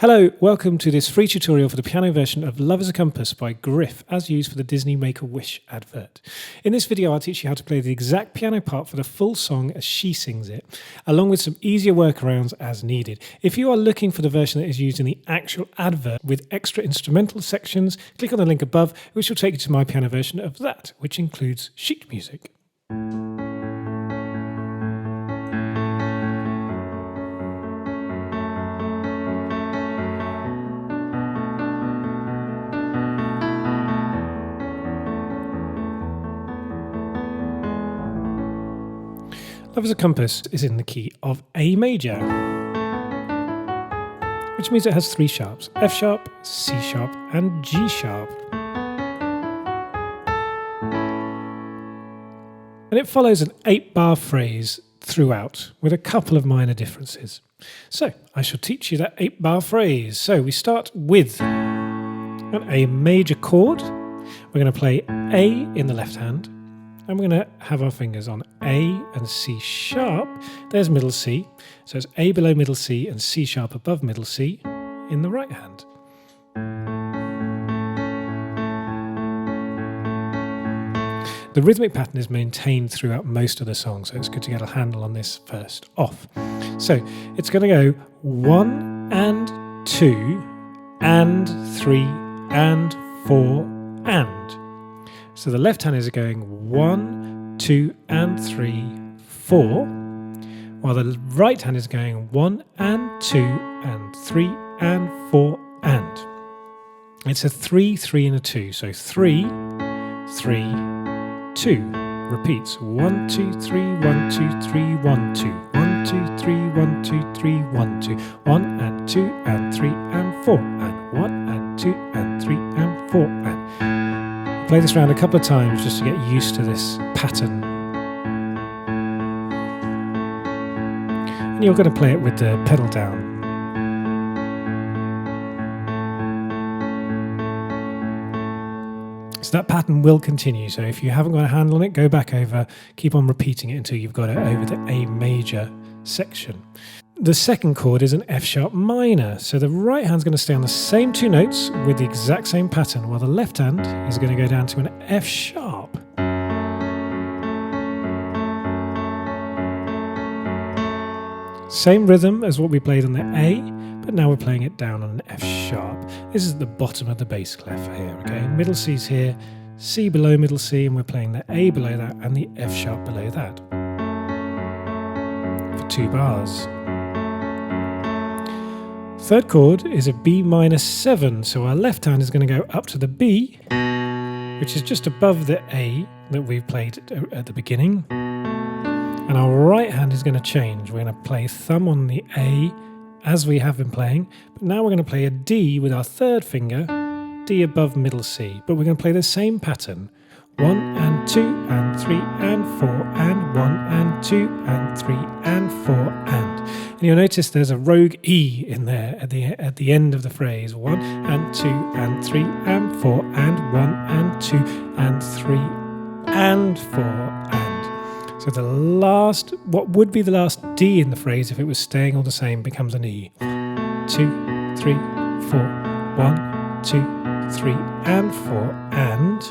Hello, welcome to this free tutorial for the piano version of Love is a Compass by Griff, as used for the Disney Make-A-Wish advert. In this video, I'll teach you how to play the exact piano part for the full song as she sings it, along with some easier workarounds as needed. If you are looking for the version that is used in the actual advert with extra instrumental sections, click on the link above, which will take you to my piano version of that, which includes sheet music. Love is a Compass is in the key of A major, which means it has three sharps: F sharp, C sharp, and G sharp. And it follows an 8-bar phrase throughout, with a couple of minor differences. So I shall teach you that 8-bar phrase. So we start with an A major chord. We're going to play A in the left hand. And we're going to have our fingers on A and C sharp. There's middle C. So it's A below middle C and C sharp above middle C in the right hand. The rhythmic pattern is maintained throughout most of the song, so it's good to get a handle on this first off. So it's going to go 1 and 2 and 3 and 4 and. So the left hand is going 1, 2 and 3, 4, while the right hand is going 1 and 2 and 3 and 4 and. It's a 3, 3 and a 2. So 3, 3, 2. Repeats 1, 2, 3, 1, 2, 3, 1, 2. 1, 2, 3, 1, 2, 3, 1, 2. 1 and 2 and 3 and 4 and 1 and 2 and 3 and 4 and. Play this round a couple of times just to get used to this pattern. And you're going to play it with the pedal down. So that pattern will continue. So if you haven't got a handle on it, go back over, keep on repeating it until you've got it over the A major section. The second chord is an F sharp minor, so the right hand's going to stay on the same two notes with the exact same pattern, while the left hand is going to go down to an F sharp. Same rhythm as what we played on the A, but now we're playing it down on an F sharp. This is the bottom of the bass clef here, okay? Middle C's here, C below middle C, and we're playing the A below that and the F sharp below that for 2 bars. Third chord is a B minor 7, so our left hand is going to go up to the B, which is just above the A that we've played at the beginning, and our right hand is going to change. We're going to play thumb on the A as we have been playing, but now we're going to play a D with our third finger, D above middle C, but we're going to play the same pattern: 1 and 2 and 3 and 4 and 1 and 2 and 3 and 4 and. And you'll notice there's a rogue E in there at the end of the phrase: 1 and 2 and 3 and 4 and 1 and 2 and 3 and 4 and. So the last, what would be the last D in the phrase if it was staying all the same, becomes an E. 2, 3, 4, 1, 2, 3 and 4 and.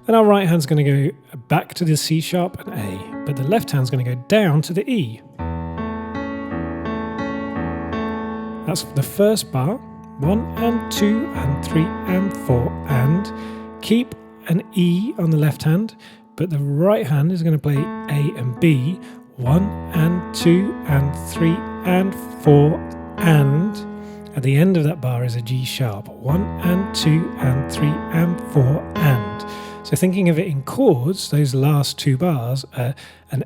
Then our right hand's going to go back to the C sharp and A, but the left hand's going to go down to the E. That's the first bar: 1 and 2 and 3 and 4 and. Keep an E on the left hand, but the right hand is going to play A and B: 1 and 2 and 3 and 4 and. At the end of that bar is a G sharp: 1 and 2 and 3 and 4 and. So thinking of it in chords, those last 2 bars are an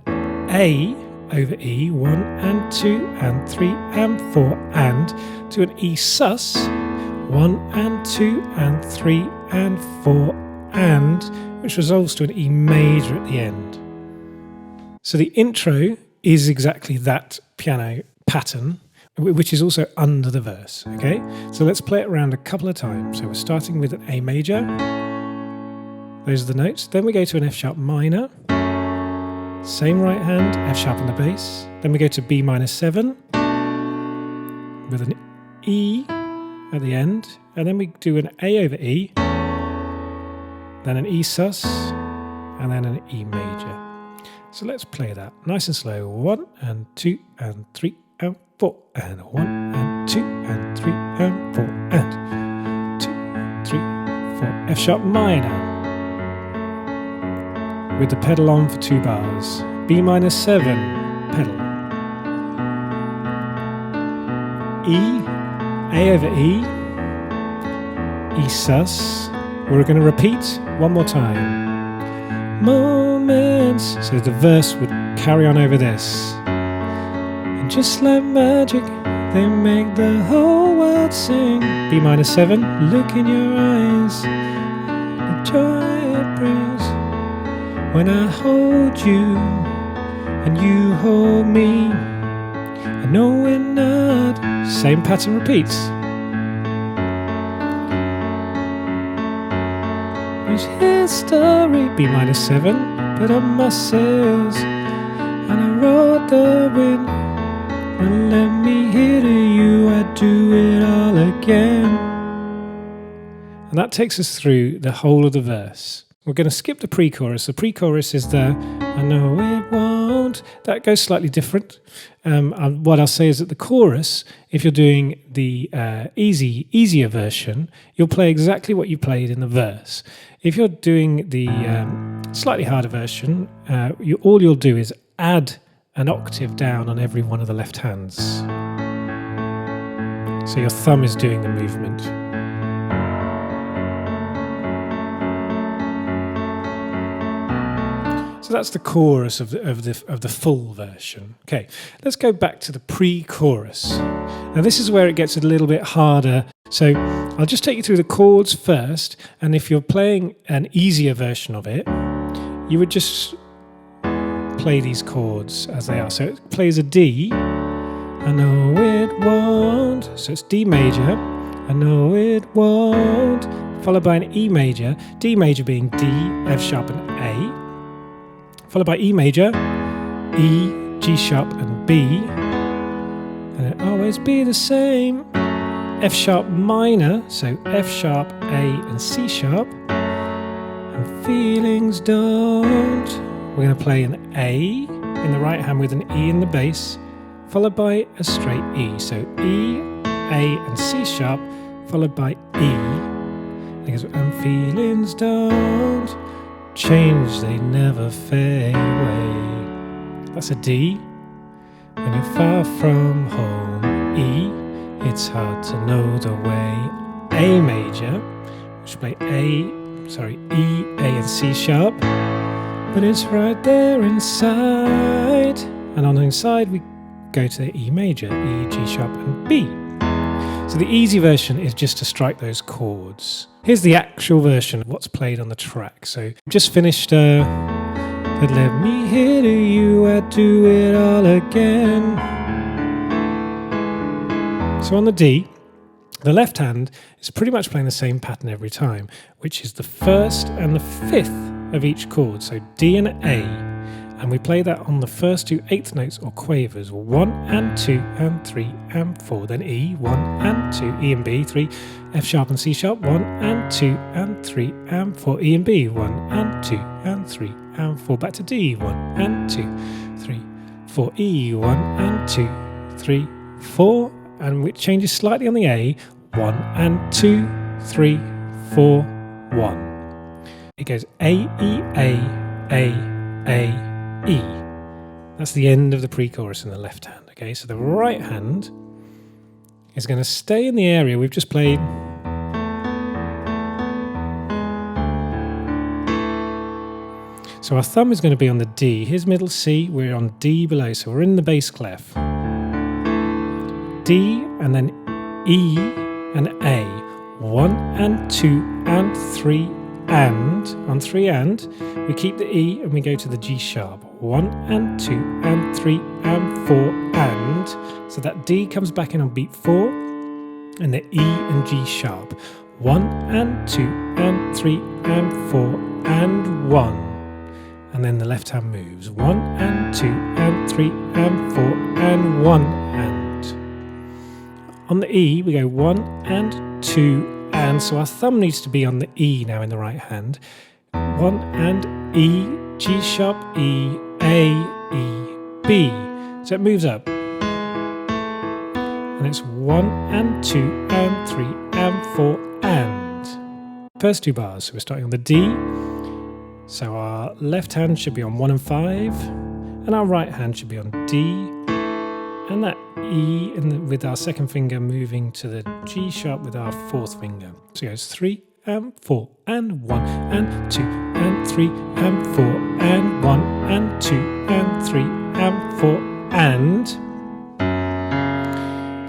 A over E: 1 and 2 and 3 and 4 and, to an E sus: 1 and 2 and 3 and 4 and, which resolves to an E major at the end. So the intro is exactly that piano pattern, which is also under the verse, okay? So let's play it around a couple of times. So we're starting with an A major. Those are the notes. Then we go to an F sharp minor. Same right hand, F sharp on the bass. Then we go to B minor 7. with an E at the end, and then we do an A over E, then an E sus, and then an E major. So let's play that nice and slow. 1 and 2 and 3 and 4, and 1 and 2 and 3 and 4, and 2, 3, 4. F sharp minor with the pedal on for 2 bars. B minor 7 pedal. E, A over E, E sus. We're going to repeat one more time. Moments. So the verse would carry on over this. And just like magic, they make the whole world sing. B minor 7, look in your eyes, the joy it brings when I hold you and you hold me. I know we're not. Same pattern repeats. It's history. B minor 7, put on my sails and I rode the wind. And let me hear to you, I do it all again. And that takes us through the whole of the verse. We're going to skip the pre-chorus. The pre-chorus is the I know it won't. That goes slightly different. And what I'll say is that the chorus, if you're doing the easier version, you'll play exactly what you played in the verse. If you're doing the slightly harder version, all you'll do is add an octave down on every one of the left hands. So your thumb is doing the movement. So that's the chorus of the full version. Okay, let's go back to the pre-chorus. Now this is where it gets a little bit harder. So I'll just take you through the chords first, and if you're playing an easier version of it, you would just play these chords as they are. So it plays a D. I know it won't. So it's D major. I know it won't. Followed by an E major. D major being D, F sharp and A. Followed by E major, E, G sharp and B. And it'll always be the same. F sharp minor, so F sharp, A and C sharp. And feelings don't. We're going to play an A in the right hand with an E in the bass, followed by a straight E. So E, A and C sharp, followed by E. And feelings don't change, they never fade away. That's a D. When you're far from home, E, it's hard to know the way. A major, which play E, A and C sharp, but it's right there inside. And on the inside we go to the E major, E, G sharp and B. So the easy version is just to strike those chords. Here's the actual version of what's played on the track. So just finished but let me hear to you, I do it all again. So on the D, the left hand is pretty much playing the same pattern every time, which is the first and the fifth of each chord. So D and A. And we play that on the first 2 eighth notes or quavers, 1 and 2 and 3 and 4. Then E, 1 and 2, E and B, 3, F sharp and C sharp, 1 and 2 and 3 and 4, E and B, 1 and 2 and 3 and 4. Back to D, 1 and 2, 3, 4, E, 1 and 2, 3, 4. And it changes slightly on the A, 1 and 2, 3, 4, 1. It goes A, E, A, E. That's the end of the pre-chorus in the left hand. Okay, so the right hand is going to stay in the area we've just played. So our thumb is going to be on the D. Here's middle C, we're on D below, so we're in the bass clef. D and then E and A. 1 and 2 and 3 and. On 3 and, we keep the E and we go to the G sharp. 1 and 2 and 3 and 4 and. So that D comes back in on beat 4 and the E and G sharp. 1 and 2 and 3 and 4 and 1. And then the left hand moves. 1 and 2 and 3 and 4 and 1 and. on the E, we go 1 and 2 and, so our thumb needs to be on the E now in the right hand. 1 and E, G sharp, E, A, E, B. So it moves up. And it's 1 and 2 and 3 and 4 and. First two bars, so we're starting on the D. So our left hand should be on 1 and 5, and our right hand should be on D. And that E with our second finger moving to the G sharp with our fourth finger. So it goes 3 and 4 and 1 and 2 and 3 and 4 and 1 and 2 and 3 and 4 and.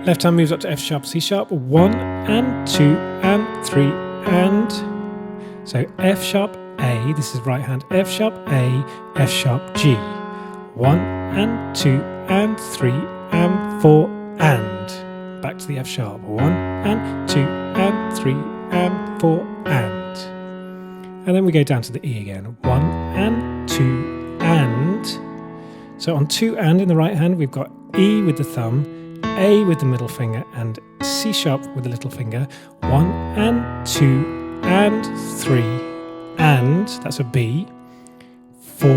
Left hand moves up to F sharp, C sharp, 1 and 2 and 3 and. So F sharp, A, this is right hand, F sharp, A, F sharp, G. 1 and 2 and 3 and 4 and. Back to the F sharp, 1 and 2 and 3 and 4 and. And then we go down to the E again, 1 and 2 and. So on 2 and in the right hand, we've got E with the thumb, A with the middle finger, and C sharp with the little finger. 1 and 2 and 3 and, that's a B. 4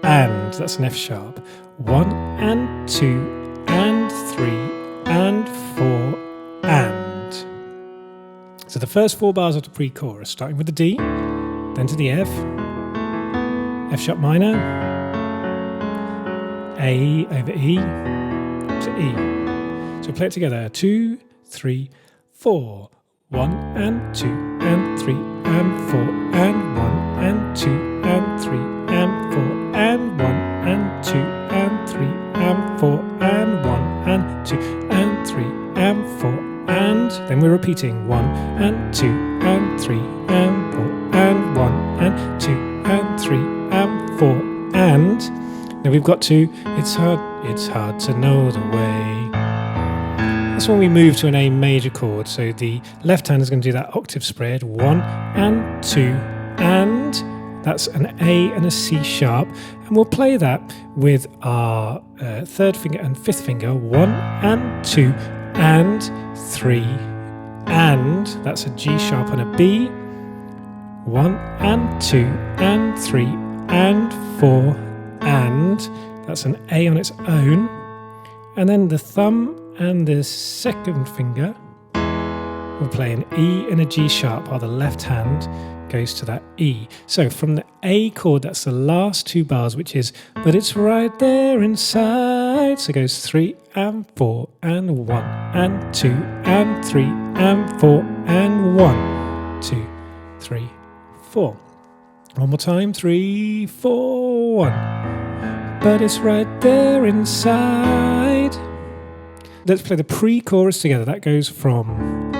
and, that's an F sharp. 1 and 2 and 3 and 4 and. So the first 4 bars of the pre-chorus, starting with the D, then to the F, F sharp minor, A over E, to E. So play it together, 2, 3, 4. 1 and 2 and 3 and 4 and 1 and 2 and 3 and 4 and 1 and 2 and 3 and 4 and 1 and 2 and 3 and 4 and. Then we're repeating 1 and 2 and 3 and 4 and 1 and 2 and 3 and 4 and. Then we've got to, it's hard to know the way. That's when we move to an A major chord. So the left hand is going to do that octave spread, 1 and 2 and. That's an A and a C sharp. And we'll play that with our third finger and fifth finger, 1 and 2 and 3 and. That's a G sharp and a B. 1 and 2 and 3 and 4 and. That's an A on its own. And then the thumb and the second finger will play an E and a G sharp while the left hand goes to that E. So from the A chord, that's the last 2 bars, which is, but it's right there inside. So it goes 3 and 4 and 1 and 2 and 3 and 4 and 1, 2, 3, 4. One more time, 3, 4, 1. But it's right there inside. Let's play the pre-chorus together. That goes from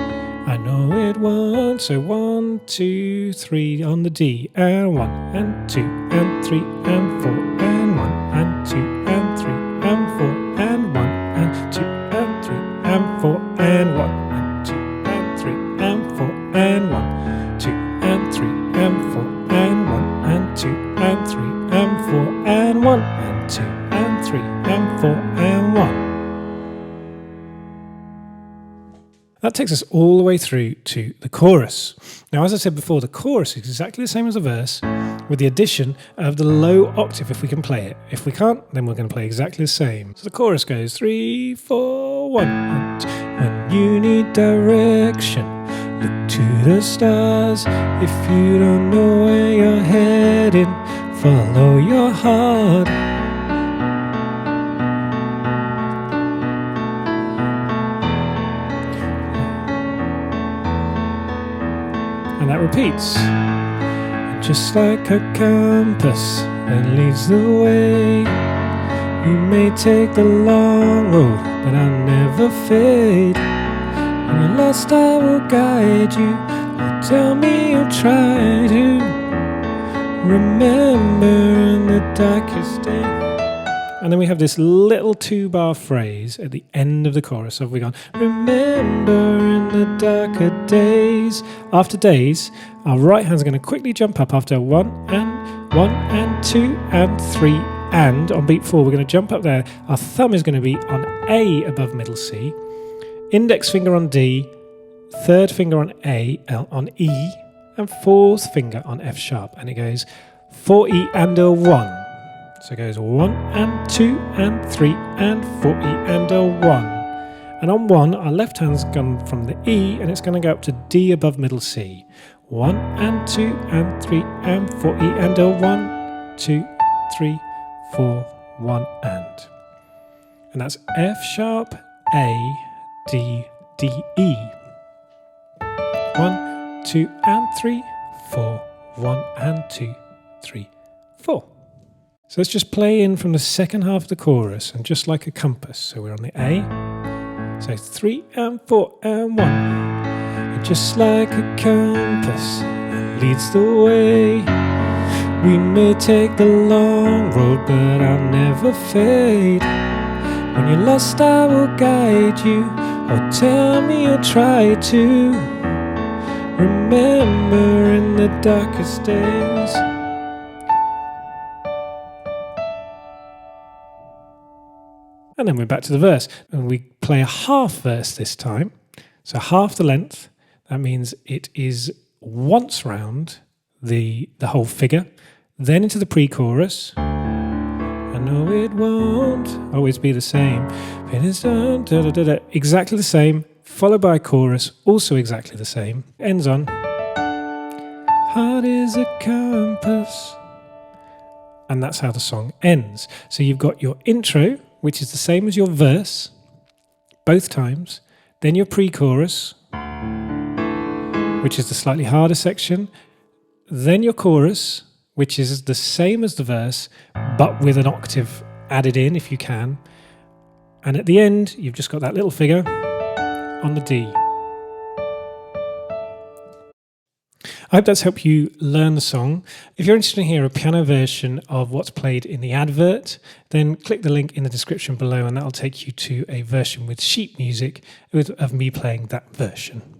I know it once. So 1, 2, 3 on the D, and 1 and 2 and 3 and 4 and 1 and 2 and 3 and 4 and 1 and 2 and 3 and 4 and 1 and 2 and 3 and 4 and 1, 2 and 3 and 4 and 1 and 2 and 3 and 4 and 1 and 2 and 3 and 4 and 1. That takes us all the way through to the chorus. Now, as I said before, the chorus is exactly the same as the verse, with the addition of the low octave if we can play it. If we can't, then we're going to play exactly the same. So the chorus goes 3, 4, 1. When you need direction, look to the stars. If you don't know where you're heading, follow your heart. And that repeats. And just like a compass that leads the way, you may take the long road, but I'll never fade. When you're lost, I will guide you. Oh, tell me you'll try to remember in the darkest day. And then we have this little 2-bar phrase at the end of the chorus. So we've gone, remember in the darker days. After days, our right hand's going to quickly jump up after 1 and 2 and 3 and. On beat 4, we're going to jump up there. Our thumb is going to be on A above middle C. index finger on D, third finger on on E, and fourth finger on F sharp. And it goes 4E and a 1. So it goes 1 and 2 and 3 and 4E and a 1. And on 1, our left hand's gone from the E and it's going to go up to D above middle C. 1 and 2 and 3 and 4E and a 1, 2, 3, 4, 1 and. And that's F sharp, A, D, D, E. 1, 2 and 3, 4, 1 and 2, 3, 4. So let's just play in from the second half of the chorus, and just like a compass. So we're on the A. So 3 and 4 and 1. And just like a compass that leads the way. We may take the long road, but I'll never fade. When you're lost, I will guide you, or tell me you'll try to remember in the darkest days. And then we're back to the verse, and we play a half verse this time. So half the length. That means it is once round the whole figure, then into the pre-chorus. I know it won't always be the same. It is exactly the same, followed by a chorus, also exactly the same. Ends on heart is a compass. And that's how the song ends. So you've got your intro, which is the same as your verse, both times. Then your pre-chorus, which is the slightly harder section. Then your chorus, which is the same as the verse, but with an octave added in if you can. And at the end, you've just got that little figure on the D. I hope that's helped you learn the song. If you're interested in hearing a piano version of what's played in the advert, then click the link in the description below and that'll take you to a version with sheet music of me playing that version.